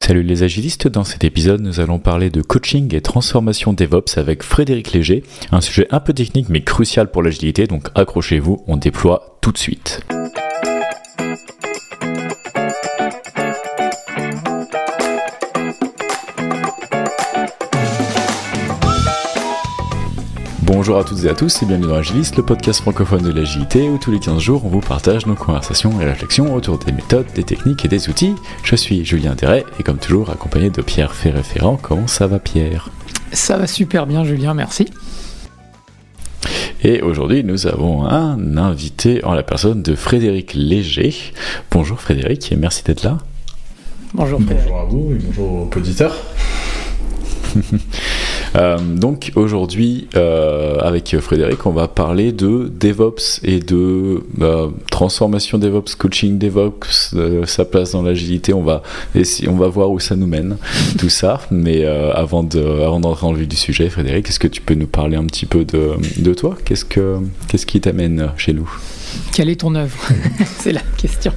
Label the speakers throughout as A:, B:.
A: Salut les agilistes, dans cet épisode nous allons parler de coaching et transformation DevOps avec Frédéric Léger, un sujet un peu technique mais crucial pour l'agilité, donc accrochez-vous, on déploie tout de suite. Bonjour à toutes et à tous et bienvenue dans Agiliste, le podcast francophone de l'agilité où tous les 15 jours on vous partage nos conversations et réflexions autour des méthodes, des techniques et des outils. Je suis Julien Terret et comme toujours accompagné de Pierre Ferré-Ferrand. Comment ça va Pierre ?
B: Ça va super bien Julien, merci.
A: Et aujourd'hui nous avons un invité en la personne de Frédéric Léger. Bonjour Frédéric et merci d'être là.
B: Bonjour Frédéric.
C: Bonjour à vous et bonjour aux auditeurs.
A: Donc aujourd'hui avec Frédéric on va parler de DevOps et de transformation DevOps, coaching DevOps, sa place dans l'agilité. On va voir où ça nous mène tout ça, mais avant d'entrer dans le vif du sujet, Frédéric, est-ce que tu peux nous parler un petit peu de toi ? Qu'est-ce qui t'amène chez nous ?
B: Quelle est ton œuvre ? C'est la question.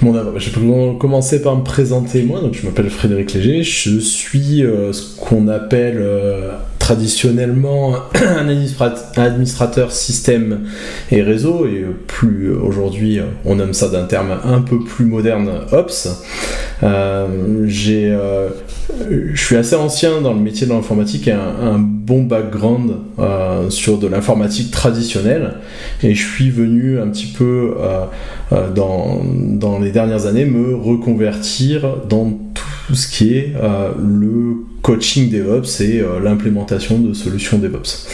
C: Mon œuvre, je peux commencer par me présenter moi. Donc, je m'appelle Frédéric Léger, je suis ce qu'on appelle traditionnellement un administrateur système et réseau, et plus aujourd'hui on nomme ça d'un terme un peu plus moderne, Ops. Je suis assez ancien dans le métier de l'informatique et un bon background sur de l'informatique traditionnelle, et je suis venu un petit peu dans les dernières années me reconvertir dans tout ce qui est le coaching DevOps et l'implémentation de solutions DevOps.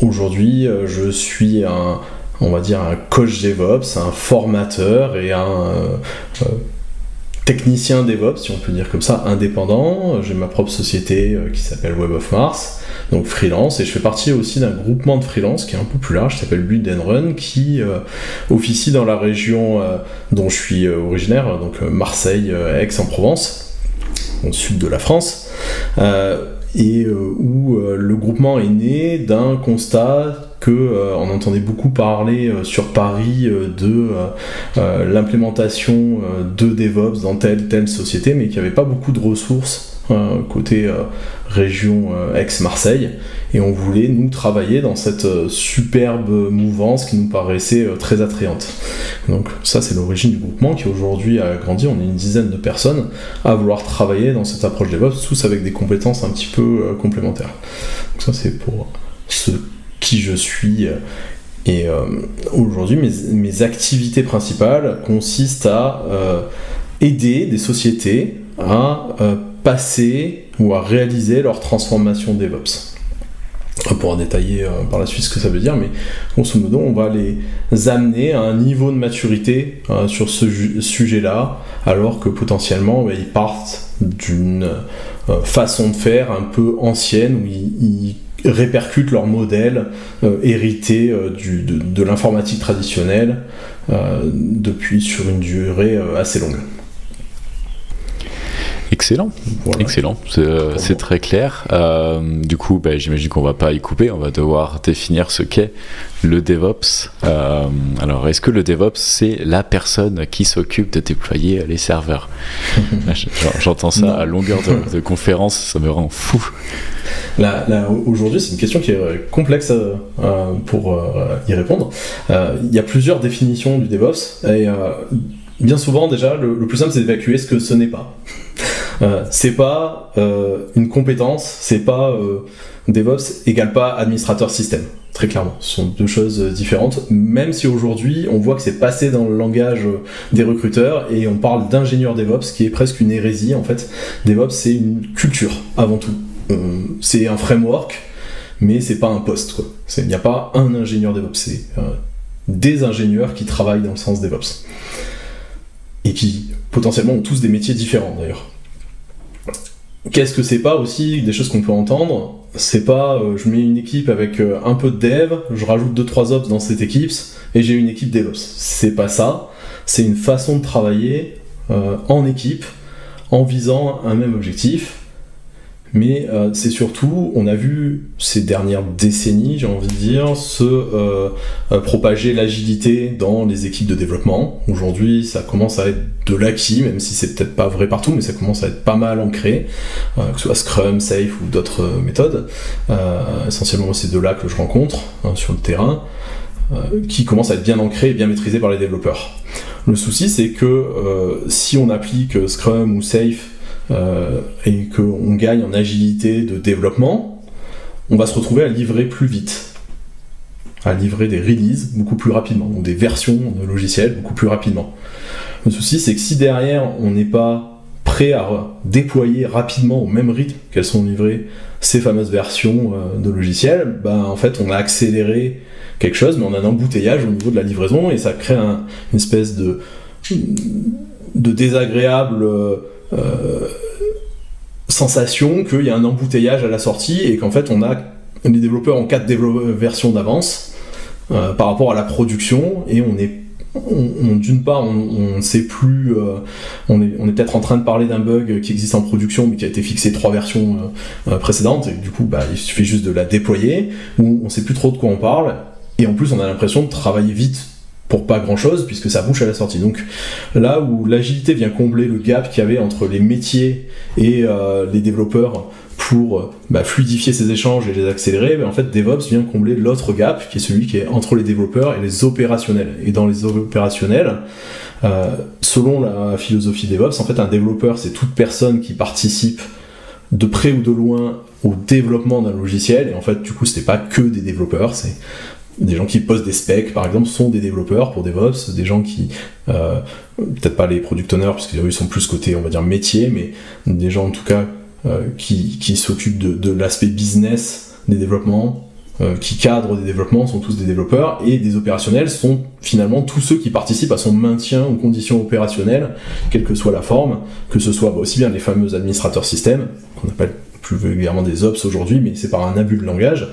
C: Aujourd'hui, je suis on va dire un coach DevOps, un formateur et un technicien DevOps, si on peut dire comme ça, indépendant. J'ai ma propre société qui s'appelle Web of Mars, donc freelance, et je fais partie aussi d'un groupement de freelance qui est un peu plus large, qui s'appelle Build and Run, qui officie dans la région dont je suis originaire, donc Marseille, Aix-en-Provence, au sud de la France, et où le groupement est né d'un constat on entendait beaucoup parler sur Paris de l'implémentation de DevOps dans telle société, mais qu'il n'y avait pas beaucoup de ressources côté région Aix-Marseille, et on voulait nous travailler dans cette superbe mouvance qui nous paraissait très attrayante. Donc ça, c'est l'origine du groupement qui aujourd'hui a grandi. On est une dizaine de personnes à vouloir travailler dans cette approche DevOps, tous avec des compétences un petit peu complémentaires. Donc ça, c'est pour qui je suis, et aujourd'hui mes activités principales consistent à aider des sociétés à passer ou à réaliser leur transformation DevOps. On pourra détailler par la suite ce que ça veut dire, mais grosso modo on va les amener à un niveau de maturité sur ce sujet-là, alors que potentiellement ils partent d'une façon de faire un peu ancienne où ils répercutent leur modèle hérité de l'informatique traditionnelle depuis sur une durée assez longue.
A: Excellent, voilà. Excellent, c'est très clair. Du coup, j'imagine qu'on va pas y couper, on va devoir définir ce qu'est le DevOps. Alors, est-ce que le DevOps, c'est la personne qui s'occupe de déployer les serveurs ? J'entends ça à longueur de conférence, ça me rend fou.
C: Là, aujourd'hui, c'est une question qui est complexe pour y répondre. Il y a plusieurs définitions du DevOps, et bien souvent, déjà, le plus simple, c'est d'évacuer ce que ce n'est pas. C'est pas une compétence, c'est pas DevOps égale pas administrateur système, très clairement. Ce sont deux choses différentes, même si aujourd'hui on voit que c'est passé dans le langage des recruteurs et on parle d'ingénieur DevOps, qui est presque une hérésie en fait. DevOps, c'est une culture avant tout. C'est un framework, mais c'est pas un poste, quoi. Il n'y a pas un ingénieur DevOps, c'est des ingénieurs qui travaillent dans le sens DevOps. Et qui potentiellement ont tous des métiers différents d'ailleurs. Qu'est-ce que c'est pas aussi, des choses qu'on peut entendre, c'est pas je mets une équipe avec un peu de dev, je rajoute 2-3 ops dans cette équipe et j'ai une équipe DevOps. C'est pas ça, c'est une façon de travailler en équipe en visant un même objectif, mais c'est surtout, on a vu ces dernières décennies, j'ai envie de dire, se propager l'agilité dans les équipes de développement. Aujourd'hui, ça commence à être de l'acquis, même si c'est peut-être pas vrai partout, mais ça commence à être pas mal ancré, que ce soit Scrum, Safe ou d'autres méthodes. Essentiellement, c'est de là que je rencontre sur le terrain, qui commencent à être bien ancrés et bien maîtrisés par les développeurs. Le souci, c'est que si on applique Scrum ou Safe et qu'on gagne en agilité de développement, on va se retrouver à livrer plus vite, à livrer des releases beaucoup plus rapidement, ou des versions de logiciels beaucoup plus rapidement. Le souci, c'est que si derrière, on n'est pas prêt à déployer rapidement au même rythme qu'elles sont livrées ces fameuses versions de logiciels, en fait, on a accéléré quelque chose, mais on a un embouteillage au niveau de la livraison, et ça crée une espèce de désagréable sensation qu'il y a un embouteillage à la sortie, et qu'en fait, les développeurs ont 4 versions d'avance par rapport à la production, et d'une part, on ne sait plus, on est peut-être en train de parler d'un bug qui existe en production mais qui a été fixé 3 versions précédentes, et du coup il suffit juste de la déployer, ou on ne sait plus trop de quoi on parle, et en plus on a l'impression de travailler vite pour pas grand chose puisque ça bouche à la sortie. Donc là où l'agilité vient combler le gap qu'il y avait entre les métiers et les développeurs pour fluidifier ces échanges et les accélérer, en fait DevOps vient combler l'autre gap qui est celui qui est entre les développeurs et les opérationnels. Et dans les opérationnels, selon la philosophie DevOps, en fait un développeur c'est toute personne qui participe de près ou de loin au développement d'un logiciel, et en fait du coup c'était pas que des développeurs, c'est des gens qui posent des specs, par exemple, sont des développeurs pour DevOps, des gens qui, peut-être pas les product owners, parce qu'ils sont plus côté, on va dire, métier, mais des gens en tout cas qui s'occupent de l'aspect business des développements, qui cadrent des développements, sont tous des développeurs, et des opérationnels sont finalement tous ceux qui participent à son maintien aux conditions opérationnelles, quelle que soit la forme, que ce soit aussi bien les fameux administrateurs système, qu'on appelle plus vulgairement des ops aujourd'hui, mais c'est par un abus de langage,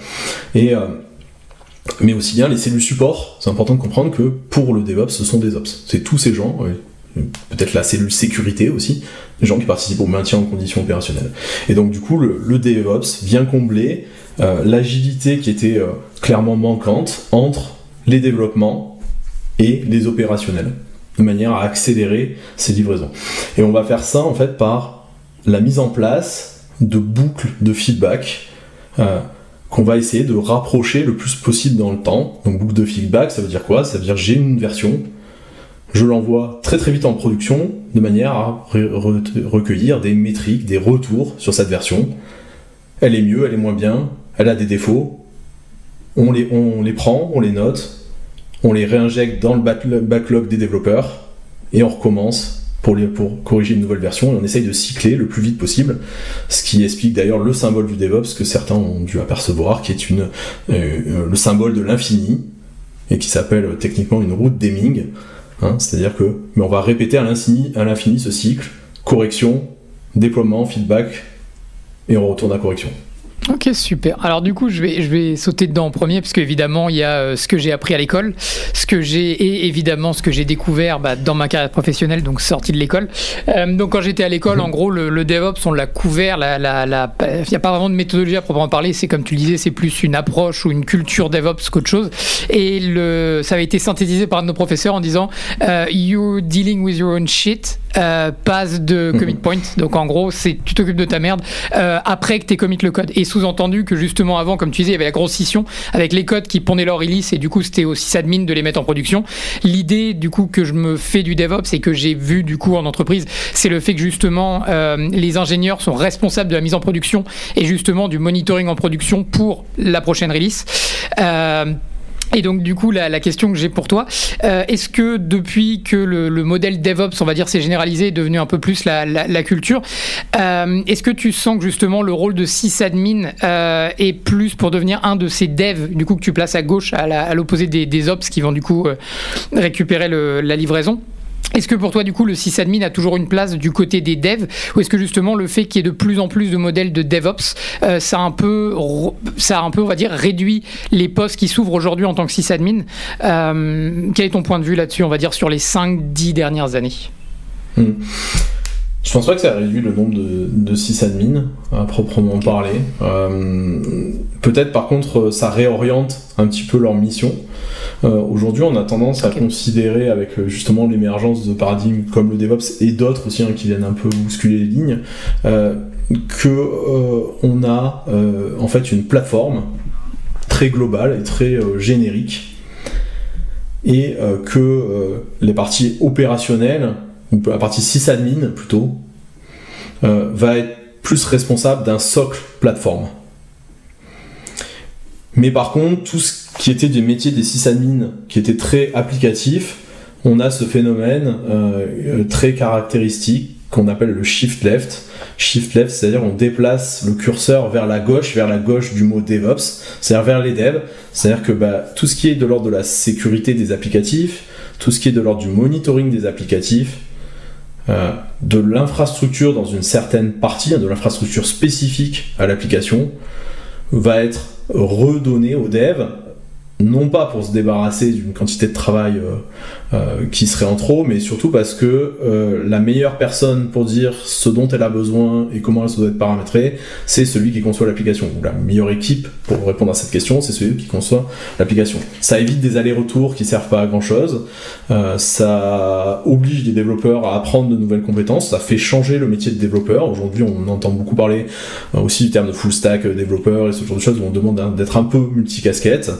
C: mais aussi bien les cellules support. C'est important de comprendre que pour le DevOps, ce sont des ops. C'est tous ces gens, peut-être la cellule sécurité aussi, des gens qui participent au maintien en conditions opérationnelles. Et donc du coup, le DevOps vient combler l'agilité qui était clairement manquante entre les développements et les opérationnels, de manière à accélérer ces livraisons. Et on va faire ça en fait par la mise en place de boucles de feedback qu'on va essayer de rapprocher le plus possible dans le temps. Donc boucle de feedback, ça veut dire quoi ? Ça veut dire j'ai une version, je l'envoie très très vite en production, de manière à recueillir des métriques, des retours sur cette version. Elle est mieux, elle est moins bien, elle a des défauts, on les prend, on les note, on les réinjecte dans le backlog des développeurs, et on recommence pour corriger une nouvelle version, et on essaye de cycler le plus vite possible, ce qui explique d'ailleurs le symbole du DevOps que certains ont dû apercevoir, qui est le symbole de l'infini, et qui s'appelle techniquement une route d'Hamming, c'est-à-dire mais on va répéter à l'infini ce cycle, correction, déploiement, feedback, et on retourne à correction.
B: Ok, super. Alors du coup, je vais sauter dedans en premier, parce qu'évidemment, il y a ce que j'ai appris à l'école, et évidemment ce que j'ai découvert dans ma carrière professionnelle, donc sortie de l'école. Donc quand j'étais à l'école, en gros, le DevOps, on l'a couvert. Il n'y a pas vraiment de méthodologie à proprement parler. C'est comme tu le disais, c'est plus une approche ou une culture DevOps qu'autre chose. Et ça avait été synthétisé par un de nos professeurs en disant "You dealing with your own shit, pass de commit point." Donc en gros, tu t'occupes de ta merde après que tu aies commit le code. Et sous-entendu que justement avant, comme tu disais, il y avait la grosse scission avec les codes qui pondaient leur release, et du coup c'était au sysadmin de les mettre en production. L'idée du coup que je me fais du DevOps et que j'ai vu du coup en entreprise, c'est le fait que justement les ingénieurs sont responsables de la mise en production et justement du monitoring en production pour la prochaine release. Et donc du coup la question que j'ai pour toi, est-ce que depuis que le modèle DevOps, on va dire, s'est généralisé, est devenu un peu plus la culture, est-ce que tu sens que justement le rôle de sysadmin est plus pour devenir un de ces devs du coup que tu places à gauche à l'opposé des ops qui vont du coup récupérer la livraison? Est-ce que pour toi, du coup, le sysadmin a toujours une place du côté des devs, ou est-ce que justement le fait qu'il y ait de plus en plus de modèles de DevOps, ça a un peu, on va dire, réduit les postes qui s'ouvrent aujourd'hui en tant que sysadmin? Quel est ton point de vue là-dessus, on va dire, sur les 5-10 dernières années?
C: Je Je pense pas que ça réduit le nombre de sysadmins à proprement parler. Peut-être par contre ça réoriente un petit peu leur mission. Aujourd'hui on a tendance à considérer, avec justement l'émergence de paradigmes comme le DevOps et d'autres aussi qui viennent un peu bousculer les lignes, on a en fait une plateforme très globale et très générique, et que les parties opérationnelles, ou la partie sysadmin plutôt, va être plus responsable d'un socle plateforme. Mais par contre, tout ce qui était des métiers des sysadmins qui étaient très applicatifs, on a ce phénomène très caractéristique qu'on appelle le shift left. Shift left, c'est-à-dire on déplace le curseur vers la gauche du mot DevOps, c'est-à-dire vers les devs. C'est-à-dire que tout ce qui est de l'ordre de la sécurité des applicatifs, tout ce qui est de l'ordre du monitoring des applicatifs, de l'infrastructure dans une certaine partie, de l'infrastructure spécifique à l'application, va être redonné aux devs, non pas pour se débarrasser d'une quantité de travail qui serait en trop, mais surtout parce que la meilleure personne pour dire ce dont elle a besoin et comment elle doit être paramétrée, c'est celui qui conçoit l'application. Ou la meilleure équipe pour répondre à cette question, c'est celui qui conçoit l'application. Ça évite des allers-retours qui servent pas à grand-chose, ça oblige les développeurs à apprendre de nouvelles compétences, ça fait changer le métier de développeur. Aujourd'hui, on entend beaucoup parler aussi du terme de full stack développeur et ce genre de choses où on demande d'être un peu multicasquette.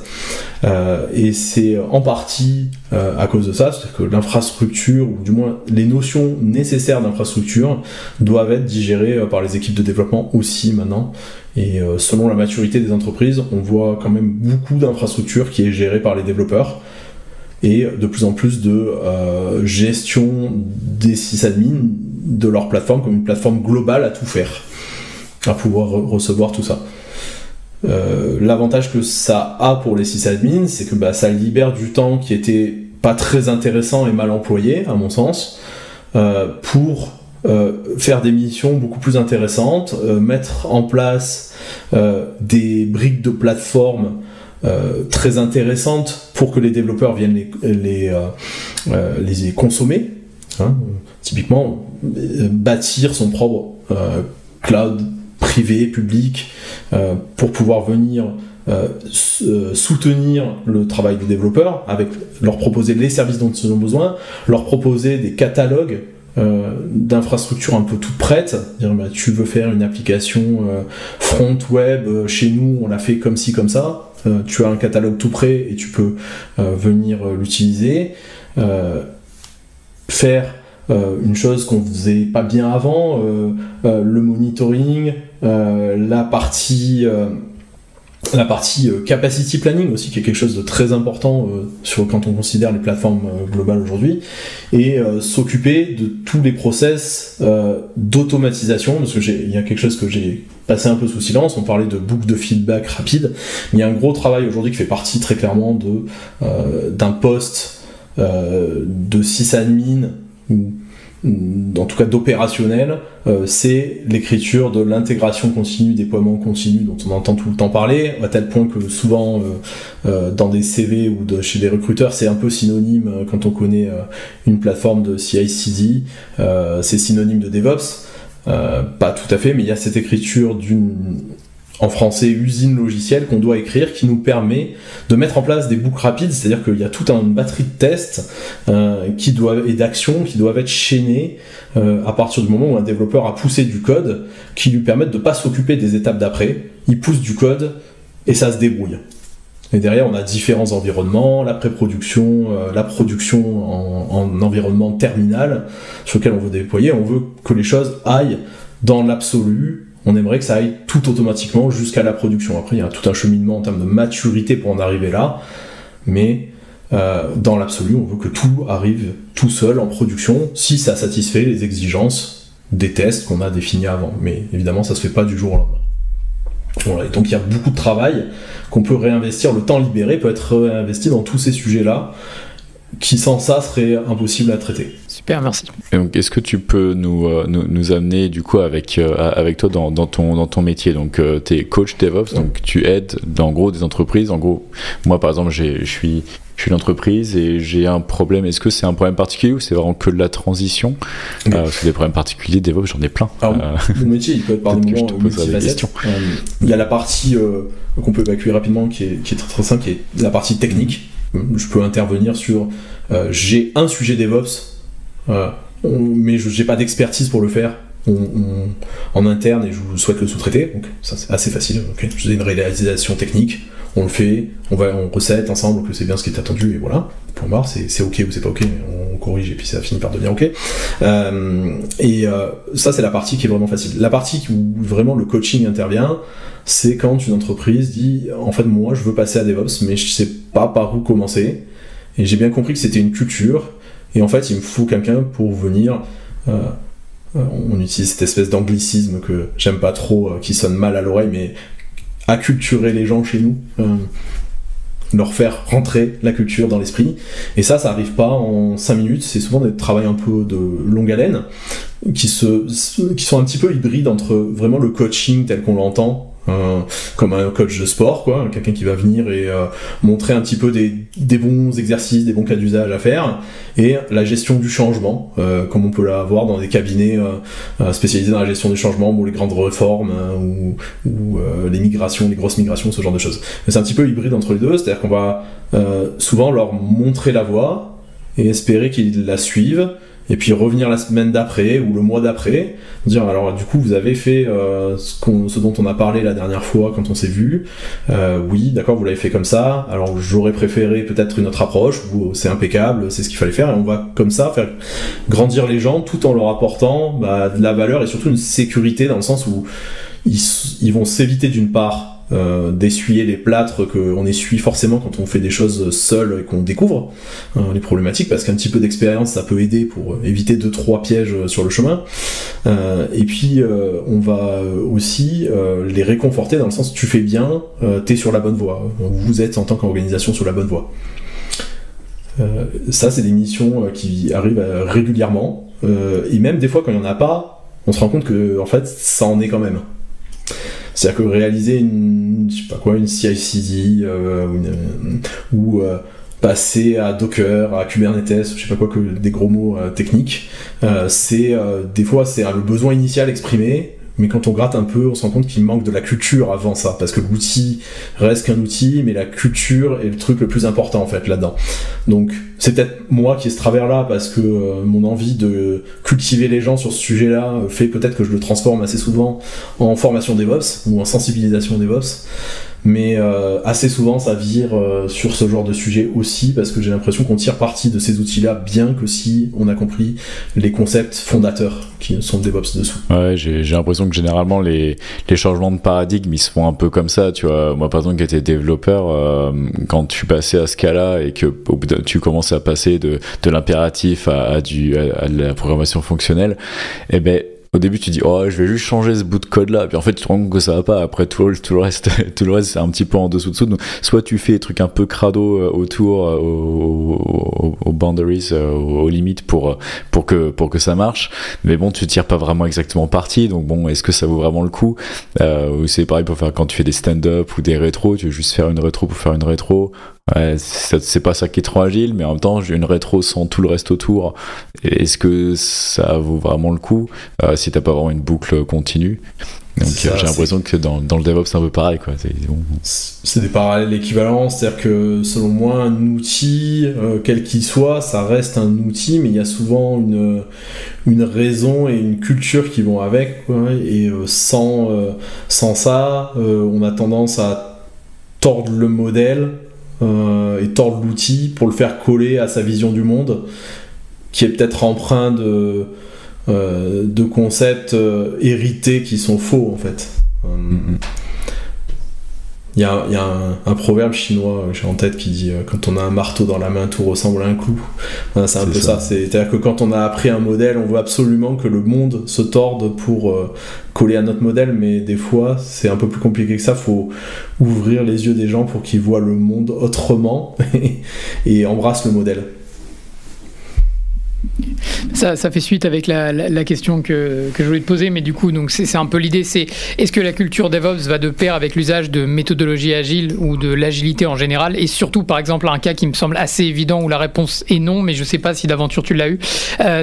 C: Et c'est en partie à cause de ça, c'est-à-dire que l'infrastructure, ou du moins les notions nécessaires d'infrastructure, doivent être digérées par les équipes de développement aussi maintenant. Et selon la maturité des entreprises, on voit quand même beaucoup d'infrastructures qui est gérée par les développeurs, et de plus en plus de gestion des sysadmins de leur plateforme comme une plateforme globale à tout faire, à pouvoir recevoir tout ça. L'avantage que ça a pour les sysadmins, c'est que ça libère du temps qui était pas très intéressant et mal employé, à mon sens, pour faire des missions beaucoup plus intéressantes, mettre en place des briques de plateforme très intéressantes pour que les développeurs viennent les consommer. Typiquement, bâtir son propre cloud privé, public, pour pouvoir venir soutenir le travail des développeurs, avec leur proposer les services dont ils ont besoin, leur proposer des catalogues d'infrastructures un peu toutes prêtes, dire tu veux faire une application front web, chez nous on l'a fait comme ci comme ça, tu as un catalogue tout prêt et tu peux venir l'utiliser, faire une chose qu'on faisait pas bien avant, le monitoring, la partie capacity planning aussi, qui est quelque chose de très important quand on considère les plateformes globales aujourd'hui, et s'occuper de tous les process d'automatisation, parce que il y a quelque chose que j'ai passé un peu sous silence, on parlait de boucle de feedback rapide, mais il y a un gros travail aujourd'hui qui fait partie très clairement d'un poste de sysadmin, ou en tout cas d'opérationnel, c'est l'écriture de l'intégration continue, déploiement continu, dont on entend tout le temps parler, à tel point que souvent dans des CV ou chez des recruteurs, c'est un peu synonyme, quand on connaît une plateforme de CI/CD, c'est synonyme de DevOps, pas tout à fait, mais il y a cette écriture en français, usine logicielle qu'on doit écrire, qui nous permet de mettre en place des boucles rapides, c'est-à-dire qu'il y a toute une batterie de tests et d'actions qui doivent être chaînées à partir du moment où un développeur a poussé du code, qui lui permettent de ne pas s'occuper des étapes d'après. Il pousse du code et ça se débrouille. Et derrière, on a différents environnements, la pré-production, la production en environnement terminal, sur lequel on veut déployer. On veut que les choses aillent dans l'absolu. On aimerait que ça aille tout automatiquement jusqu'à la production. Après, il y a tout un cheminement en termes de maturité pour en arriver là, mais dans l'absolu, on veut que tout arrive tout seul en production, si ça satisfait les exigences des tests qu'on a définis avant. Mais évidemment, ça se fait pas du jour au lendemain. Voilà, et donc il y a beaucoup de travail qu'on peut réinvestir, le temps libéré peut être réinvesti dans tous ces sujets-là, qui sans ça serait impossible à traiter.
B: Super, merci.
A: Et donc, est-ce que tu peux nous amener du coup avec toi dans ton métier? Donc tu es coach DevOps, donc tu aides en gros des entreprises. En gros, moi par exemple, je suis je suis une entreprise et j'ai un problème. Est-ce que c'est un problème particulier ou c'est vraiment que de la transition? Parce que des problèmes particuliers, DevOps, j'en ai plein.
C: Alors, mon métier, il peut être par des moments multifacette. Il y a la partie qu'on peut évacuer rapidement qui est très très simple, qui est la partie technique. Je peux intervenir sur j'ai un sujet DevOps, mais j'ai pas d'expertise pour le faire en interne et je vous souhaite le sous-traiter, donc ça c'est assez facile. Okay. Je fais une réalisation technique, on le fait, on recette ensemble que c'est bien ce qui est attendu et voilà, pour voir c'est ok ou c'est pas ok, on corrige et puis ça finit par devenir ok. Ça c'est la partie qui est vraiment facile. La partie où vraiment le coaching intervient, c'est quand une entreprise dit en fait moi je veux passer à DevOps mais je sais pas par où commencer et j'ai bien compris que c'était une culture et en fait il me faut quelqu'un pour venir on utilise cette espèce d'anglicisme que j'aime pas trop, qui sonne mal à l'oreille, mais acculturer les gens chez nous, leur faire rentrer la culture dans l'esprit. Et ça arrive pas en 5 minutes, c'est souvent des travails un peu de longue haleine, qui sont un petit peu hybrides entre vraiment le coaching tel qu'on l'entend, comme un coach de sport, quoi, quelqu'un qui va venir et montrer un petit peu des bons exercices, des bons cas d'usage à faire, et la gestion du changement, comme on peut l'avoir dans des cabinets spécialisés dans la gestion du changement, les grandes réformes ou les migrations, les grosses migrations, ce genre de choses. Mais c'est un petit peu hybride entre les deux, c'est-à-dire qu'on va souvent leur montrer la voie et espérer qu'ils la suivent, et puis revenir la semaine d'après ou le mois d'après, dire alors du coup vous avez fait ce dont on a parlé la dernière fois quand on s'est vu, oui d'accord vous l'avez fait comme ça, alors j'aurais préféré peut-être une autre approche, ou c'est impeccable, c'est ce qu'il fallait faire, et on va comme ça faire grandir les gens tout en leur apportant de la valeur et surtout une sécurité dans le sens où ils vont s'éviter d'une part d'essuyer les plâtres qu'on essuie forcément quand on fait des choses seul et qu'on découvre les problématiques, parce qu'un petit peu d'expérience ça peut aider pour éviter 2-3 pièges sur le chemin, et puis on va aussi les réconforter dans le sens tu fais bien, t'es sur la bonne voie, vous êtes en tant qu'organisation sur la bonne voie. Ça c'est des missions qui arrivent régulièrement, et même des fois quand il n'y en a pas on se rend compte que en fait ça en est quand même. C'est-à-dire que réaliser une CI/CD ou passer à Docker, à Kubernetes, je sais pas quoi, que des gros mots techniques, des fois c'est le besoin initial exprimé, mais quand on gratte un peu, on se rend compte qu'il manque de la culture avant ça, parce que l'outil reste qu'un outil, mais la culture est le truc le plus important en fait là-dedans. Donc c'est peut-être moi qui ai ce travers-là, parce que mon envie de cultiver les gens sur ce sujet-là fait peut-être que je le transforme assez souvent en formation DevOps ou en sensibilisation DevOps. Mais assez souvent ça vire sur ce genre de sujet aussi, parce que j'ai l'impression qu'on tire parti de ces outils-là bien que si on a compris les concepts fondateurs qui sont DevOps dessous. Ouais, j'ai l'impression que généralement les changements de paradigme ils se font un peu comme ça, tu vois. Moi par exemple qui étais développeur, quand tu passais à Scala et que tu commençais à passer de l'impératif à la programmation fonctionnelle, et ben au début tu dis oh je vais juste changer ce bout de code là, puis en fait tu te rends compte que ça va pas, après tout le reste c'est un petit peu en dessous. Donc soit tu fais des trucs un peu crado autour aux boundaries, aux limites pour que ça marche, mais bon tu tires pas vraiment exactement parti, donc bon est-ce que ça vaut vraiment le coup, ou c'est pareil pour faire quand tu fais des stand-up ou des rétros, tu veux juste faire une rétro pour faire une rétro. Ouais, c'est pas ça qui est trop agile, mais en même temps j'ai une rétro sans tout le reste autour. Est-ce que ça vaut vraiment le coup si t'as pas vraiment une boucle continue? Donc j'ai l'impression que dans le DevOps c'est un peu pareil, quoi. C'est des parallèles équivalents, c'est-à-dire que selon moi un outil quel qu'il soit ça reste un outil, mais il y a souvent une raison et une culture qui vont avec, quoi, et sans ça on a tendance à tordre le modèle et tordre l'outil pour le faire coller à sa vision du monde, qui est peut-être empreint de concepts hérités qui sont faux en fait. Il y a un proverbe chinois que j'ai en tête qui dit quand on a un marteau dans la main tout ressemble à un clou. C'est un peu ça. C'est-à-dire que quand on a appris un modèle on veut absolument que le monde se torde pour coller à notre modèle, mais des fois c'est un peu plus compliqué que ça. Faut ouvrir les yeux des gens pour qu'ils voient le monde autrement et embrassent le modèle.
B: Ça fait suite avec la question que je voulais te poser, mais du coup, donc c'est un peu l'idée, c'est est-ce que la culture DevOps va de pair avec l'usage de méthodologies agiles ou de l'agilité en général, et surtout, par exemple, un cas qui me semble assez évident où la réponse est non, mais je sais pas si d'aventure tu l'as eu,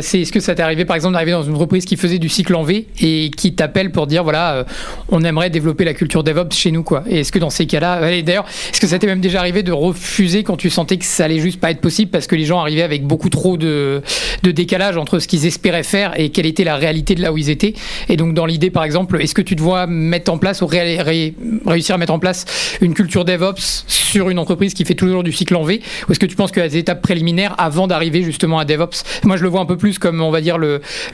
B: c'est est-ce que ça t'est arrivé, par exemple, d'arriver dans une entreprise qui faisait du cycle en V et qui t'appelle pour dire, voilà, on aimerait développer la culture DevOps chez nous, quoi. Et est-ce que dans ces cas-là, et d'ailleurs, est-ce que ça t'est même déjà arrivé de refuser quand tu sentais que ça allait juste pas être possible parce que les gens arrivaient avec beaucoup trop de décalage entre ce qu'ils espéraient faire et quelle était la réalité de là où ils étaient. Et donc dans l'idée, par exemple, est-ce que tu te vois mettre en place ou réussir à mettre en place une culture DevOps sur une entreprise qui fait toujours du cycle en V, ou est-ce que tu penses qu'il y a des étapes préliminaires avant d'arriver justement à DevOps? Moi je le vois un peu plus comme, on va dire,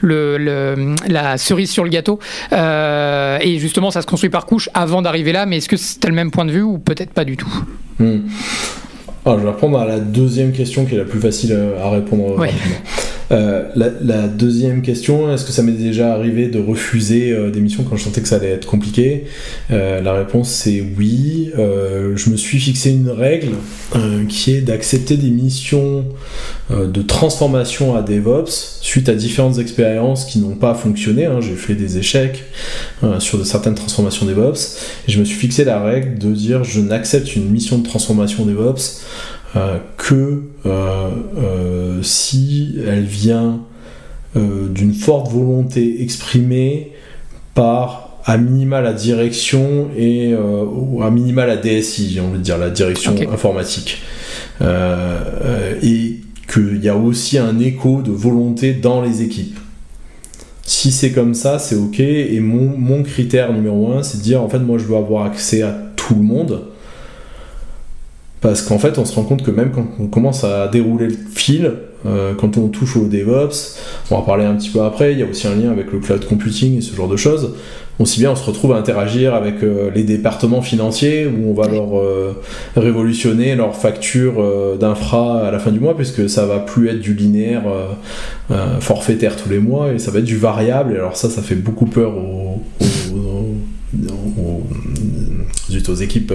B: la cerise sur le gâteau, et justement ça se construit par couche avant d'arriver là, mais est-ce que tu as le même point de vue ou peut-être pas du tout?
C: Alors, je vais répondre à la deuxième question qui est la plus facile à répondre rapidement. La deuxième question, est-ce que ça m'est déjà arrivé de refuser des missions quand je sentais que ça allait être compliqué? La réponse c'est oui. Je me suis fixé une règle qui est d'accepter des missions de transformation à DevOps suite à différentes expériences qui n'ont pas fonctionné. J'ai fait des échecs sur certaines transformations DevOps et je me suis fixé la règle de dire je n'accepte une mission de transformation DevOps que si elle vient d'une forte volonté exprimée par à minima la direction ou à minima la DSI, j'ai envie de dire la direction informatique, et qu'il y a aussi un écho de volonté dans les équipes. Si c'est comme ça, c'est ok, et mon critère numéro 1, c'est de dire en fait moi je veux avoir accès à tout le monde. Parce qu'en fait, on se rend compte que même quand on commence à dérouler le fil, quand on touche au DevOps, on va parler un petit peu après, il y a aussi un lien avec le cloud computing et ce genre de choses. Aussi bien, on se retrouve à interagir avec les départements financiers où on va leur révolutionner leur facture d'infra à la fin du mois, puisque ça va plus être du linéaire forfaitaire tous les mois, et ça va être du variable. Et alors ça fait beaucoup peur aux équipes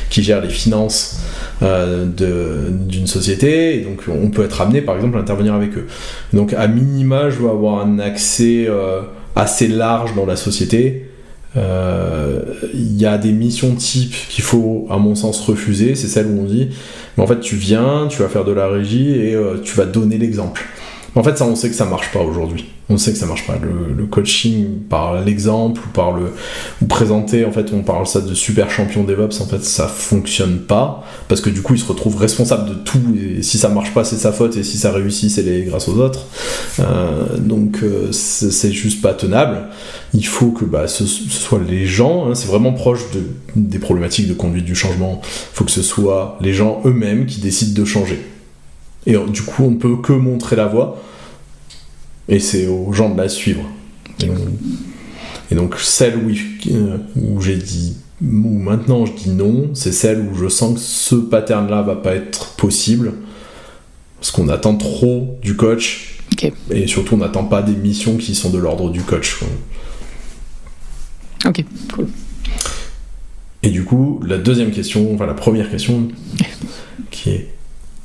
C: qui gèrent les finances d'une société, et donc on peut être amené par exemple à intervenir avec eux. Donc à minima je dois avoir un accès assez large dans la société. Il y a des missions types qu'il faut à mon sens refuser, c'est celles où on dit mais en fait tu viens, tu vas faire de la régie et tu vas donner l'exemple. En fait, ça, on sait que ça marche pas aujourd'hui. On sait que ça marche pas. Le coaching par l'exemple ou présenter, en fait, on parle ça de super champion DevOps, en fait, ça fonctionne pas parce que du coup, il se retrouve responsable de tout. Et si ça marche pas, c'est sa faute, et si ça réussit, c'est grâce aux autres. Donc, c'est juste pas tenable. Il faut que ce soit les gens. C'est vraiment proche des problématiques de conduite du changement. Il faut que ce soit les gens eux-mêmes qui décident de changer. Et du coup, on ne peut que montrer la voie, et c'est aux gens de la suivre. Et donc, celle où j'ai dit, où maintenant je dis non, c'est celle où je sens que ce pattern-là va pas être possible, parce qu'on attend trop du coach, et surtout on n'attend pas des missions qui sont de l'ordre du coach.
B: Ok, cool.
C: Et du coup, la première question, qui est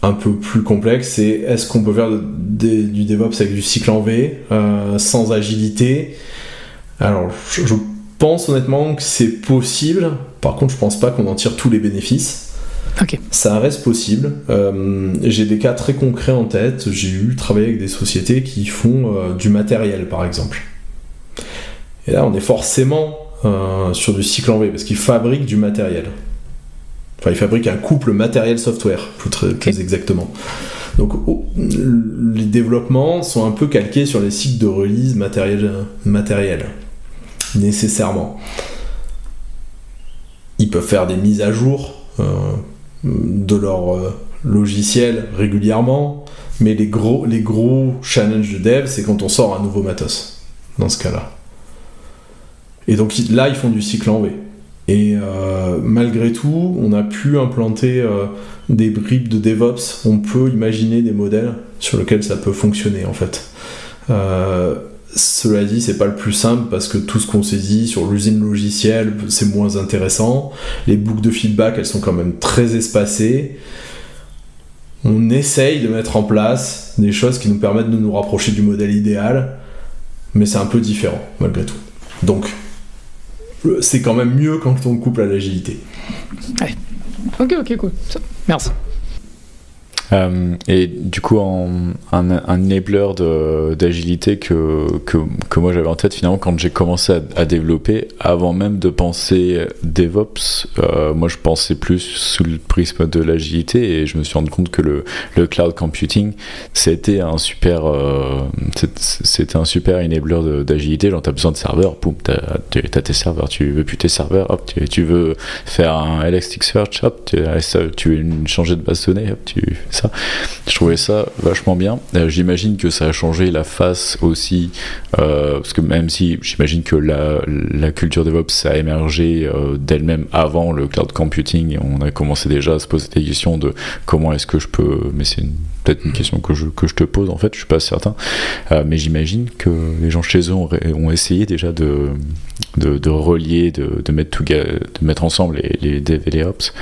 C: un peu plus complexe, c'est est-ce qu'on peut faire du DevOps avec du cycle en V sans agilité? Alors je pense honnêtement que c'est possible, par contre je pense pas qu'on en tire tous les bénéfices. Ça reste possible. J'ai des cas très concrets en tête. J'ai travaillé avec des sociétés qui font du matériel par exemple, et là on est forcément sur du cycle en V parce qu'ils fabriquent du matériel. Enfin, ils fabriquent un couple matériel-software, plus exactement. Donc, les développements sont un peu calqués sur les cycles de release matériel, nécessairement. Ils peuvent faire des mises à jour de leur logiciel régulièrement, mais les gros challenges de dev, c'est quand on sort un nouveau matos, dans ce cas-là. Et donc là, ils font du cycle en V. Et malgré tout, on a pu implanter des bribes de DevOps. On peut imaginer des modèles sur lesquels ça peut fonctionner, en fait. Cela dit, c'est pas le plus simple parce que tout ce qu'on s'est dit sur l'usine logicielle, c'est moins intéressant. Les boucles de feedback, elles sont quand même très espacées. on essaye de mettre en place des choses qui nous permettent de nous rapprocher du modèle idéal, mais c'est un peu différent malgré tout. Donc c'est quand même mieux quand on couple à l'agilité.
B: Ouais. Ok, cool. Merci.
A: Et du coup, un enabler d'agilité que moi j'avais en tête finalement quand j'ai commencé à développer, avant même de penser DevOps, moi je pensais plus sous le prisme de l'agilité et je me suis rendu compte que le cloud computing c'était un super enabler d'agilité. Genre t'as besoin de serveurs, boum, t'as tes serveurs, tu veux plus tes serveurs, hop, tu veux faire un Elasticsearch, hop, tu veux changer de base de données, hop, tu fais ça. Je trouvais ça vachement bien. J'imagine que ça a changé la face aussi, parce que même si j'imagine que la culture DevOps a émergé d'elle-même avant le cloud computing, et on a commencé déjà à se poser des questions de comment est-ce que je peux, mais c'est peut-être une question que je te pose en fait, je suis pas certain, mais j'imagine que les gens chez eux ont essayé déjà de relier, de mettre ensemble les dev et les ops,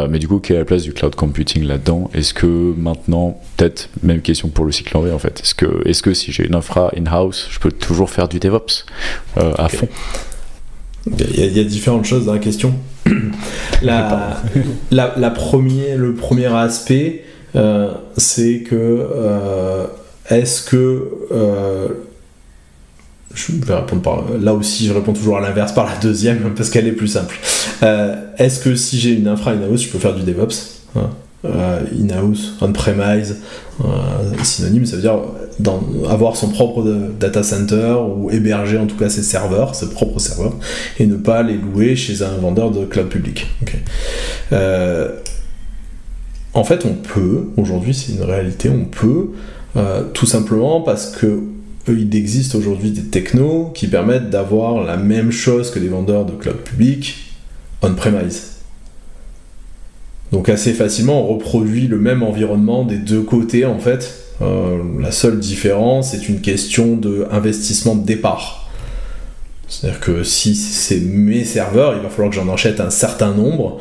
A: mais du coup quelle est la place du cloud computing là-dedans? Est-ce que maintenant, peut-être même question pour le cycle en V en fait, est-ce que si j'ai une infra in-house, je peux toujours faire du DevOps à fond?
C: Il y a différentes choses dans la question. Le premier aspect, c'est que est-ce que je vais répondre là aussi je réponds toujours à l'inverse par la deuxième parce qu'elle est plus simple. Est-ce que si j'ai une infra in-house, je peux faire du DevOps, hein? In-house, on-premise, synonyme, ça veut dire avoir son propre data center ou héberger en tout cas ses propres serveurs, et ne pas les louer chez un vendeur de cloud public. Okay. En fait, on peut, aujourd'hui c'est une réalité, on peut, tout simplement parce que il existe aujourd'hui des technos qui permettent d'avoir la même chose que les vendeurs de cloud public on-premise. Donc assez facilement, on reproduit le même environnement des deux côtés en fait. La seule différence est une question d'investissement de départ. C'est-à-dire que si c'est mes serveurs, il va falloir que j'en achète un certain nombre,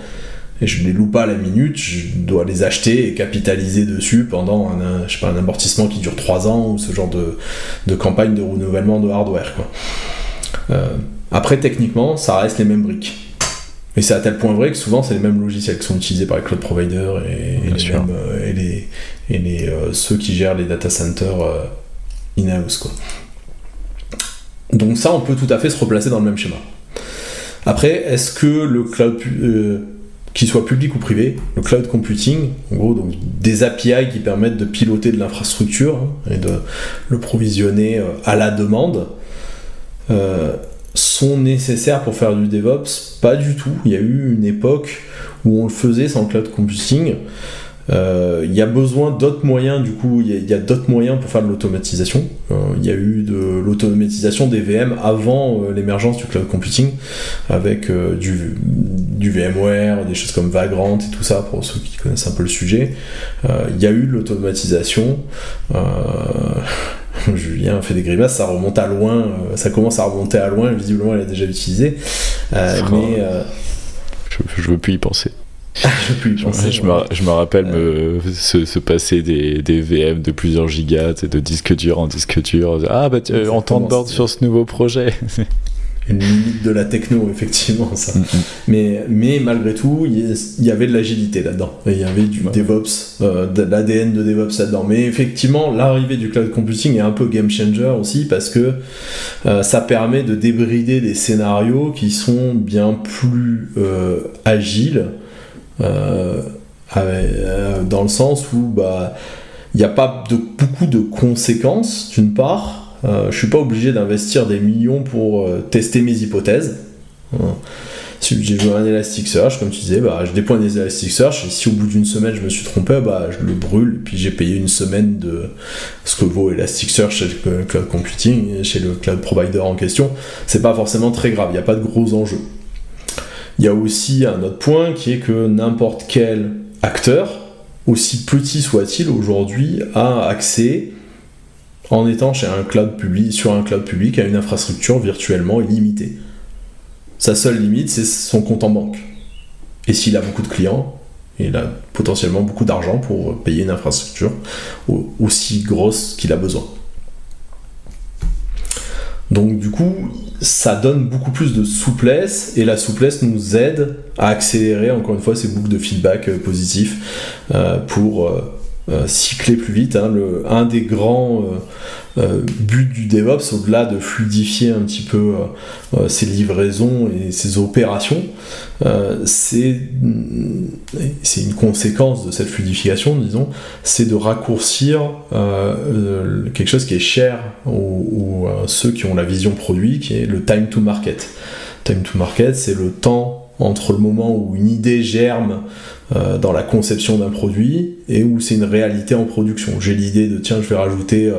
C: et je ne les loue pas à la minute, je dois les acheter et capitaliser dessus pendant un amortissement qui dure 3 ans, ou ce genre de campagne de renouvellement de hardware, quoi. Après, techniquement, ça reste les mêmes briques. Et c'est à tel point vrai que souvent c'est les mêmes logiciels qui sont utilisés par les cloud providers et ceux qui gèrent les data centers in-house, quoi. Donc ça, on peut tout à fait se replacer dans le même schéma. Après, est-ce que le cloud, qu'il soit public ou privé, le cloud computing, en gros, donc des API qui permettent de piloter de l'infrastructure, hein, et de le provisionner à la demande, sont nécessaires pour faire du DevOps? Pas du tout. Il y a eu une époque où on le faisait sans cloud computing. Il y a besoin d'autres moyens, du coup, il y a d'autres moyens pour faire de l'automatisation. Il y a eu de l'automatisation des VM avant l'émergence du cloud computing, avec du VMware, des choses comme Vagrant et tout ça, pour ceux qui connaissent un peu le sujet. Il y a eu de l'automatisation. Julien fait des grimaces, ça remonte à loin, ça commence à remonter à loin, visiblement elle a déjà utilisé, mais
A: je veux plus y penser.
C: Je
A: me rappelle se passer des VM de plusieurs gigas et de disques durs en disque dur. Ah bah on t'onboard sur ce nouveau projet.
C: Une limite de la techno, effectivement, ça. Mais malgré tout, il y avait de l'agilité là-dedans. Et il y avait du DevOps, de l'ADN de DevOps là-dedans. Mais effectivement, l'arrivée du cloud computing est un peu game changer aussi, parce que ça permet de débrider des scénarios qui sont bien plus agiles, dans le sens où il n'y a pas beaucoup de conséquences, d'une part. Je suis pas obligé d'investir des millions pour tester mes hypothèses. Si j'ai joué un Elasticsearch, comme tu disais, je déploie un Elasticsearch, et si au bout d'une semaine je me suis trompé, je le brûle, et puis j'ai payé une semaine de ce que vaut Elasticsearch chez le cloud computing, chez le cloud provider en question. C'est pas forcément très grave, il n'y a pas de gros enjeux. Il y a aussi un autre point qui est que n'importe quel acteur, aussi petit soit-il aujourd'hui, a accès, en étant sur un cloud public, à une infrastructure virtuellement illimitée. Sa seule limite, c'est son compte en banque. Et s'il a beaucoup de clients, Et il a potentiellement beaucoup d'argent pour payer une infrastructure aussi grosse qu'il a besoin. Donc du coup, ça donne beaucoup plus de souplesse, et la souplesse nous aide à accélérer encore une fois ces boucles de feedback positifs pour cycler plus vite. Un des grands buts du DevOps, au-delà de fluidifier un petit peu ses livraisons et ses opérations, c'est une conséquence de cette fluidification, disons, c'est de raccourcir quelque chose qui est cher aux ceux qui ont la vision produit, qui est le time to market. Time to market, c'est le temps entre le moment où une idée germe dans la conception d'un produit et où c'est une réalité en production. J'ai l'idée de tiens, je vais rajouter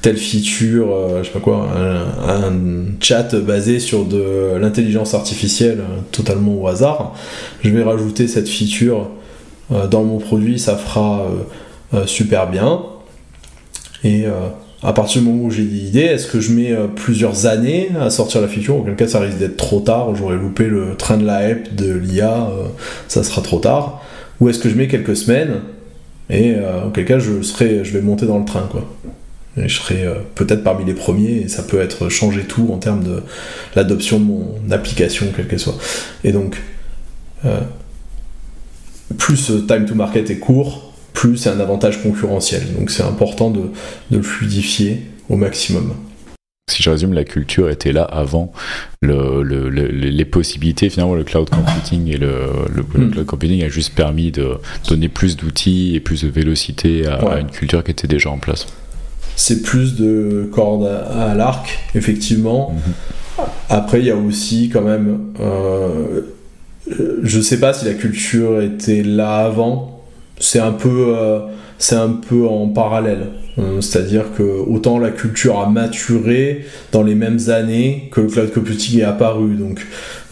C: telle feature, je sais pas quoi, un chat basé sur de l'intelligence artificielle totalement au hasard. Je vais rajouter cette feature dans mon produit, ça fera super bien. Et à partir du moment où j'ai l'idée, est-ce que je mets plusieurs années à sortir la feature? Auquel cas ça risque d'être trop tard, j'aurais loupé le train de la hype de l'IA, ça sera trop tard. Ou est-ce que je mets quelques semaines, et auquel cas je vais monter dans le train, quoi. Et je serai peut-être parmi les premiers, et ça peut être changer tout en termes de l'adoption de mon application, quelle qu'elle soit. Et donc, plus time to market est court, plus c'est un avantage concurrentiel. Donc c'est important de le fluidifier au maximum.
A: Si je résume, la culture était là avant les possibilités. Finalement, le cloud computing et le cloud computing a juste permis de donner plus d'outils et plus de vélocité à une culture qui était déjà en place.
C: C'est plus de cordes à l'arc, effectivement. Après, il y a aussi quand même... je sais pas si la culture était là avant. C'est un peu en parallèle. C'est-à-dire que autant la culture a maturé dans les mêmes années que le cloud computing est apparu. Donc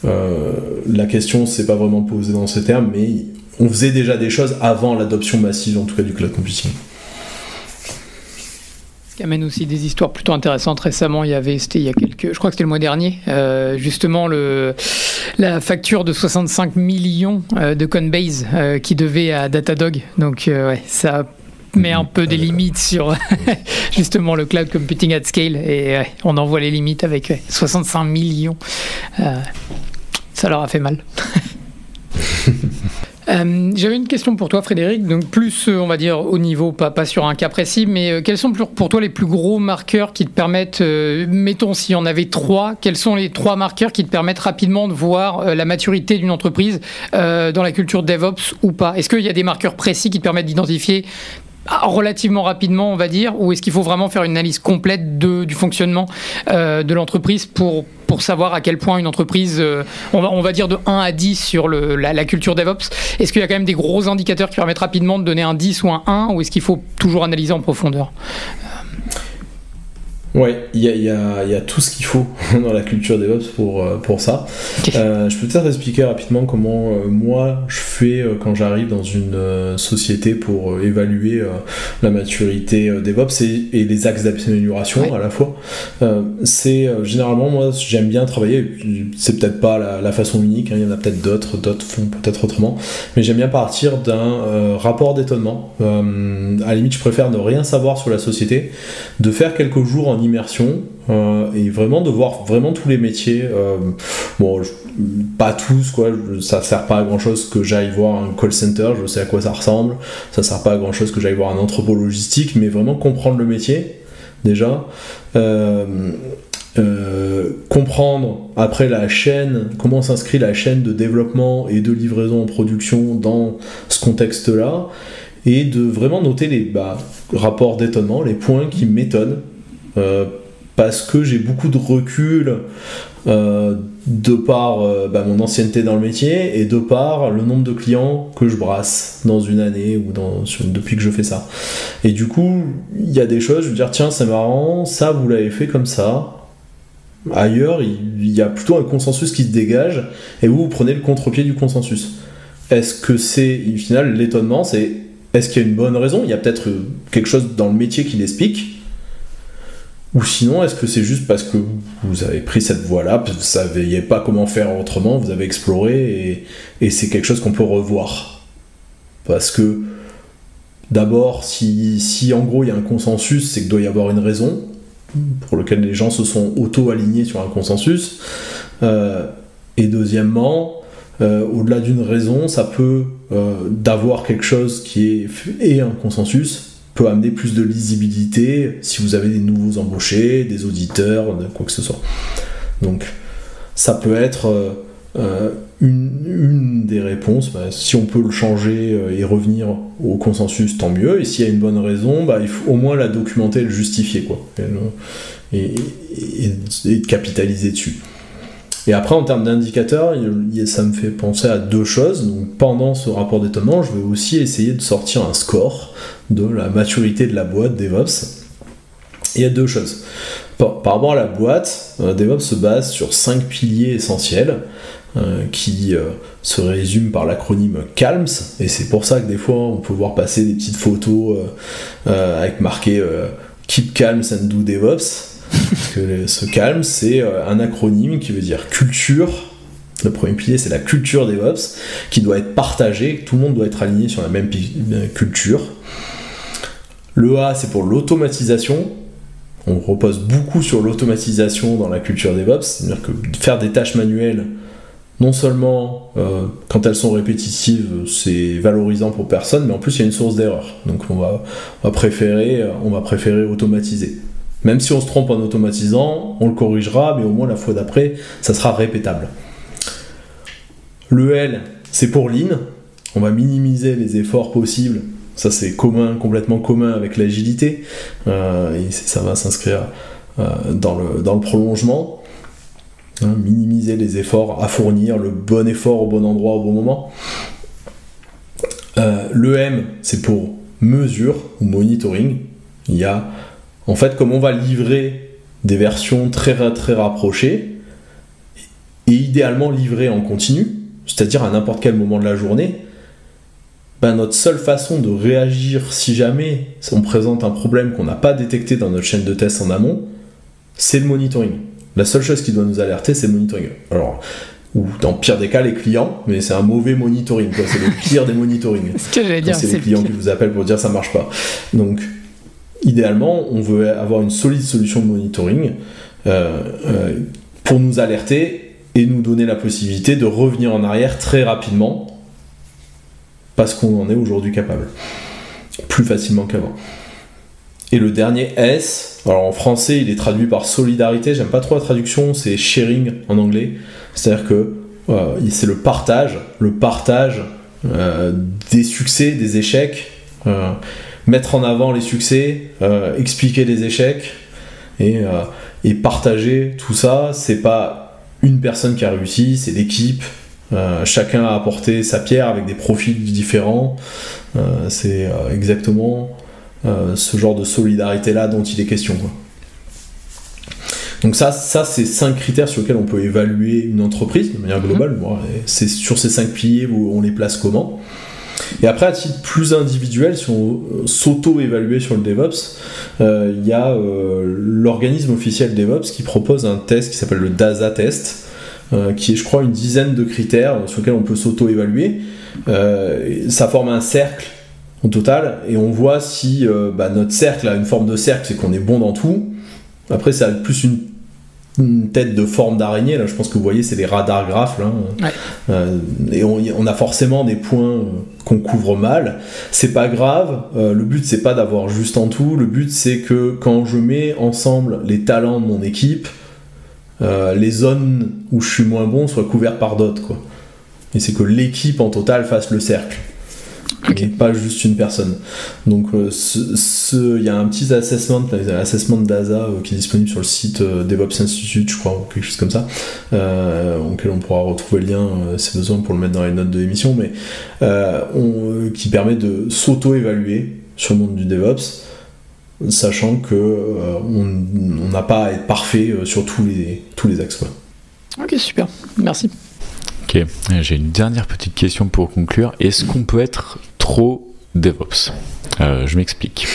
C: la question s'est pas vraiment posée dans ces termes, mais on faisait déjà des choses avant l'adoption massive, en tout cas, du cloud computing.
B: Qui amène aussi des histoires plutôt intéressantes. Récemment, je crois que c'était le mois dernier, justement la facture de 65 millions de Coinbase qui devait à Datadog. Donc ça met un peu des limites sur justement le cloud computing at scale, et on en voit les limites avec 65 millions. Ça leur a fait mal. J'avais une question pour toi, Frédéric, donc plus on va dire au niveau, pas sur un cas précis, mais quels sont pour toi les plus gros marqueurs qui te permettent, mettons s'il y en avait 3, quels sont les 3 marqueurs qui te permettent rapidement de voir la maturité d'une entreprise dans la culture DevOps ou pas? Est-ce qu'il y a des marqueurs précis qui te permettent d'identifier relativement rapidement, on va dire, ou est-ce qu'il faut vraiment faire une analyse complète du fonctionnement de l'entreprise pour savoir à quel point une entreprise, on va dire de 1 à 10 sur la culture DevOps? Est-ce qu'il y a quand même des gros indicateurs qui permettent rapidement de donner un 10 ou un 1, ou est-ce qu'il faut toujours analyser en profondeur?
C: Ouais, il y a tout ce qu'il faut dans la culture DevOps pour ça. Okay. Je peux peut-être expliquer rapidement comment moi je fais quand j'arrive dans une société pour évaluer la maturité DevOps et les axes d'amélioration à la fois. C'est généralement, moi j'aime bien travailler, c'est peut-être pas la façon unique, il y en a peut-être d'autres font peut-être autrement, mais j'aime bien partir d'un rapport d'étonnement. À la limite, je préfère ne rien savoir sur la société, de faire quelques jours en immersion et vraiment de voir vraiment tous les métiers. Pas tous, quoi, ça sert pas à grand chose que j'aille voir un call center, je sais à quoi ça ressemble, ça sert pas à grand chose que j'aille voir un entrepôt logistique, mais vraiment comprendre le métier déjà, comprendre après la chaîne, comment s'inscrit la chaîne de développement et de livraison en production dans ce contexte là, et de vraiment noter les rapports d'étonnement, les points qui m'étonnent, parce que j'ai beaucoup de recul de par mon ancienneté dans le métier et de par le nombre de clients que je brasse dans une année ou depuis que je fais ça. Et du coup, il y a des choses, je veux dire, tiens, c'est marrant, ça vous l'avez fait comme ça. Ailleurs, il y a plutôt un consensus qui se dégage et vous prenez le contre-pied du consensus. Est-ce que c'est, au final, l'étonnement, est-ce qu'il y a une bonne raison? Il y a peut-être quelque chose dans le métier qui l'explique. Ou sinon, est-ce que c'est juste parce que vous avez pris cette voie-là, parce que vous ne saviez pas comment faire autrement, vous avez exploré et c'est quelque chose qu'on peut revoir? parce que d'abord, si en gros il y a un consensus, c'est qu'il doit y avoir une raison pour laquelle les gens se sont auto-alignés sur un consensus. Et deuxièmement, au-delà d'une raison, ça peut, d'avoir quelque chose qui est un consensus, peut amener plus de lisibilité si vous avez des nouveaux embauchés, des auditeurs, quoi que ce soit. Donc, ça peut être une des réponses. Si on peut le changer et revenir au consensus, tant mieux. Et s'il y a une bonne raison, il faut au moins la documenter et le justifier, quoi. Et de capitaliser dessus. Et après, en termes d'indicateurs, ça me fait penser à deux choses. Donc, pendant ce rapport d'étonnement, je vais aussi essayer de sortir un score de la maturité de la boîte DevOps. Il y a deux choses. Par rapport à la boîte, DevOps se base sur 5 piliers essentiels qui se résument par l'acronyme CALMS. Et c'est pour ça que des fois, on peut voir passer des petites photos avec marqué Keep Calm and Do DevOps. Parce que ce CALM, c'est un acronyme qui veut dire culture. Le premier pilier, c'est la culture DevOps, qui doit être partagée, tout le monde doit être aligné sur la même culture. Le A, c'est pour l'automatisation. On repose beaucoup sur l'automatisation dans la culture DevOps, c'est-à-dire que faire des tâches manuelles, non seulement quand elles sont répétitives, c'est valorisant pour personne, mais en plus il y a une source d'erreur. Donc on va préférer automatiser. Même si on se trompe en automatisant, on le corrigera, mais au moins la fois d'après, ça sera répétable. Le L, c'est pour Lean. On va minimiser les efforts possibles. Ça, c'est complètement commun avec l'agilité. Et ça va s'inscrire dans le prolongement. Minimiser les efforts à fournir, le bon effort au bon endroit au bon moment. Le M, c'est pour mesure ou monitoring. Il y a... En fait, comme on va livrer des versions très, très rapprochées, et idéalement livrées en continu, c'est-à-dire à n'importe quel moment de la journée, notre seule façon de réagir si jamais on présente un problème qu'on n'a pas détecté dans notre chaîne de test en amont, c'est le monitoring. La seule chose qui doit nous alerter, c'est le monitoring. Alors, ou dans le pire des cas, les clients, mais c'est un mauvais monitoring, quoi. C'est le pire des monitorings.
B: Ce que j'allais dire,
C: c'est les clients qui vous appellent pour dire ça marche pas. Donc, idéalement, on veut avoir une solide solution de monitoring pour nous alerter et nous donner la possibilité de revenir en arrière très rapidement parce qu'on en est aujourd'hui capable, plus facilement qu'avant. Et le dernier S, alors en français il est traduit par solidarité, j'aime pas trop la traduction, c'est sharing en anglais, c'est-à-dire que c'est le partage des succès, des échecs, mettre en avant les succès, expliquer les échecs et partager tout ça. C'est pas une personne qui a réussi, c'est l'équipe. Chacun a apporté sa pierre avec des profils différents. C'est exactement ce genre de solidarité là dont il est question, quoi. Donc ça c'est 5 critères sur lesquels on peut évaluer une entreprise de manière globale. C'est sur ces 5 piliers où on les place comment. Et après, à titre plus individuel, si on s'auto-évaluer sur le DevOps, il y a l'organisme officiel DevOps qui propose un test qui s'appelle le DASA test, qui est, je crois, une dizaine de critères sur lesquels on peut s'auto-évaluer. Ça forme un cercle au total, et on voit si notre cercle a une forme de cercle, c'est qu'on est bon dans tout. Après, ça a plus une tête de forme d'araignée, là je pense que vous voyez, c'est les radars graphes là. Ouais. Et on a forcément des points qu'on couvre mal. C'est pas grave, le but c'est pas d'avoir juste en tout, le but c'est que quand je mets ensemble les talents de mon équipe, les zones où je suis moins bon soient couvertes par d'autres, quoi. Et c'est que l'équipe en total fasse le cercle. Okay. Et pas juste une personne. Donc il y a un petit assessment DASA qui est disponible sur le site DevOps Institute, je crois, ou quelque chose comme ça, auquel on pourra retrouver le lien si besoin pour le mettre dans les notes de l'émission, mais qui permet de s'auto-évaluer sur le monde du DevOps, sachant que on n'a pas à être parfait sur tous les axes, quoi.
B: Ok, super, merci.
A: Ok, j'ai une dernière petite question pour conclure. Est-ce qu'on peut être trop DevOps ? Je m'explique.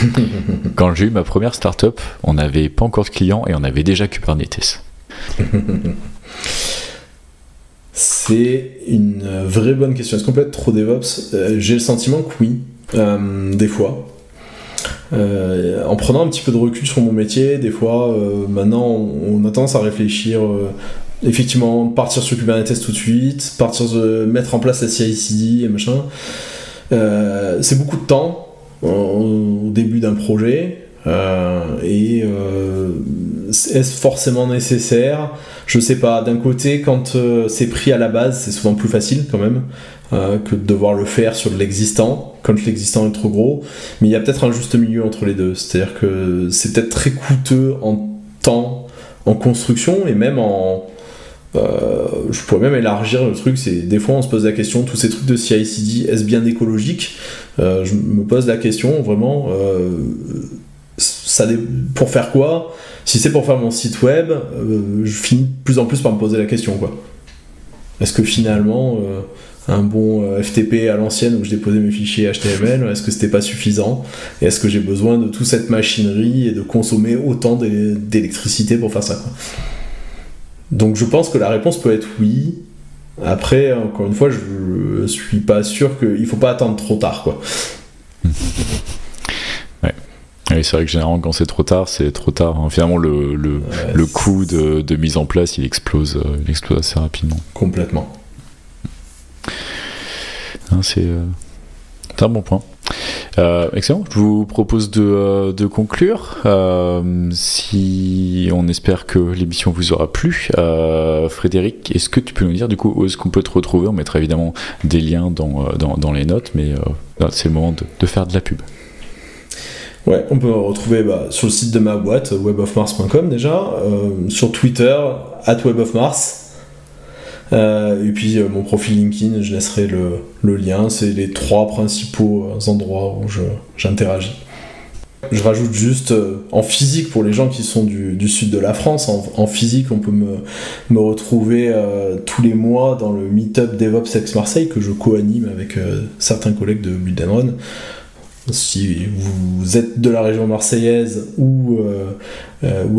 A: Quand j'ai eu ma première startup, on n'avait pas encore de clients et on avait déjà Kubernetes.
C: C'est une vraie bonne question. Est-ce qu'on peut être trop DevOps ? J'ai le sentiment que oui, des fois. En prenant un petit peu de recul sur mon métier, des fois, maintenant, on a tendance à réfléchir, effectivement, partir sur Kubernetes tout de suite, mettre en place la CI/CD et machin. C'est beaucoup de temps au début d'un projet. Est-ce forcément nécessaire ? Je sais pas. D'un côté, quand c'est pris à la base, c'est souvent plus facile quand même que de devoir le faire sur de l'existant, quand l'existant est trop gros. Mais il y a peut-être un juste milieu entre les deux. C'est-à-dire que c'est peut-être très coûteux en temps, en construction et même je pourrais même élargir le truc. C'est des fois on se pose la question, tous ces trucs de CI/CD, est-ce bien écologique ? Je me pose la question vraiment. Pour faire quoi ? Si c'est pour faire mon site web, je finis de plus en plus par me poser la question, quoi. Est-ce que finalement un bon FTP à l'ancienne où je déposais mes fichiers HTML, est-ce que c'était pas suffisant ? Et est-ce que j'ai besoin de toute cette machinerie et de consommer autant d'électricité pour faire ça, quoi ? Donc je pense que la réponse peut être oui. Après, encore une fois, je suis pas sûr qu'il faut pas attendre trop tard, quoi.
A: Oui, c'est vrai que généralement quand c'est trop tard, c'est trop tard. Hein. Finalement, le coût de mise en place, il explose assez rapidement.
C: Complètement.
A: Hein, c'est un bon point. Excellent. Je vous propose de conclure. Si on espère que l'émission vous aura plu, Frédéric, est-ce que tu peux nous dire du coup où est-ce qu'on peut te retrouver ? On mettra évidemment des liens dans les notes, mais c'est le moment de faire de la pub.
C: Ouais, on peut me retrouver sur le site de ma boîte, webofmars.com déjà, sur Twitter, @webofmars, et puis mon profil LinkedIn, je laisserai le lien, c'est les 3 principaux endroits où j'interagis. Je rajoute juste, en physique, pour les gens qui sont du sud de la France, en physique, on peut me retrouver tous les mois dans le Meetup DevOps Aix-Marseille, que je co-anime avec certains collègues de Build & Run. Si vous êtes de la région marseillaise ou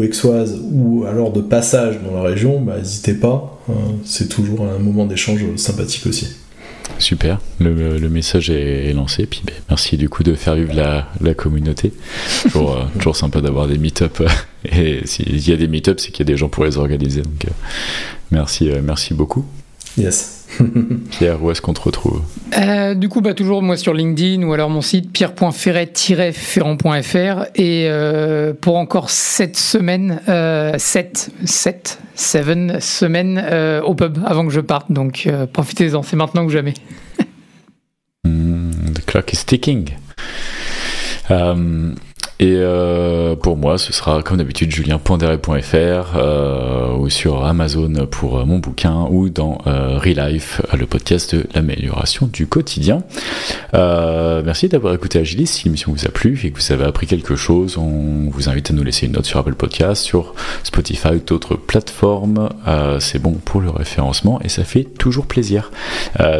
C: aixoise ou alors de passage dans la région, n'hésitez pas, c'est toujours un moment d'échange sympathique aussi.
A: Super, le message est lancé, puis merci du coup de faire vivre la communauté. Toujours sympa d'avoir des meet-up, et s'il y a des meet-up, c'est qu'il y a des gens pour les organiser, donc merci beaucoup.
C: Yes.
A: Pierre, où est-ce qu'on te retrouve ?
B: Du coup, toujours moi sur LinkedIn ou alors mon site pierre.ferret-ferrand.fr, et pour encore 7 semaines au pub avant que je parte, donc profitez-en, c'est maintenant que jamais.
A: The clock is ticking. Et pour moi, ce sera comme d'habitude julien.deret.fr ou sur Amazon pour mon bouquin, ou dans Relife, le podcast de l'amélioration du quotidien. Merci d'avoir écouté Agilis. Si l'émission vous a plu et que vous avez appris quelque chose, on vous invite à nous laisser une note sur Apple Podcast, sur Spotify ou d'autres plateformes. C'est bon pour le référencement et ça fait toujours plaisir.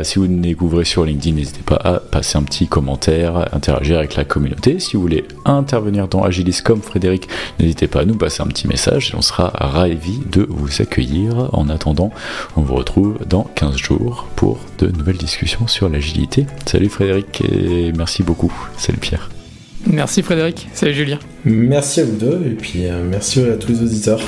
A: Si vous nous découvrez sur LinkedIn, n'hésitez pas à passer un petit commentaire, interagir avec la communauté. Si vous voulez intervenir dans Agilis comme Frédéric, n'hésitez pas à nous passer un petit message et on sera ravis de vous accueillir. En attendant, on vous retrouve dans 15 jours pour de nouvelles discussions sur l'agilité. Salut Frédéric et merci beaucoup. Salut Pierre.
B: Merci Frédéric, salut Julien.
C: Merci à vous deux et puis merci à tous les auditeurs.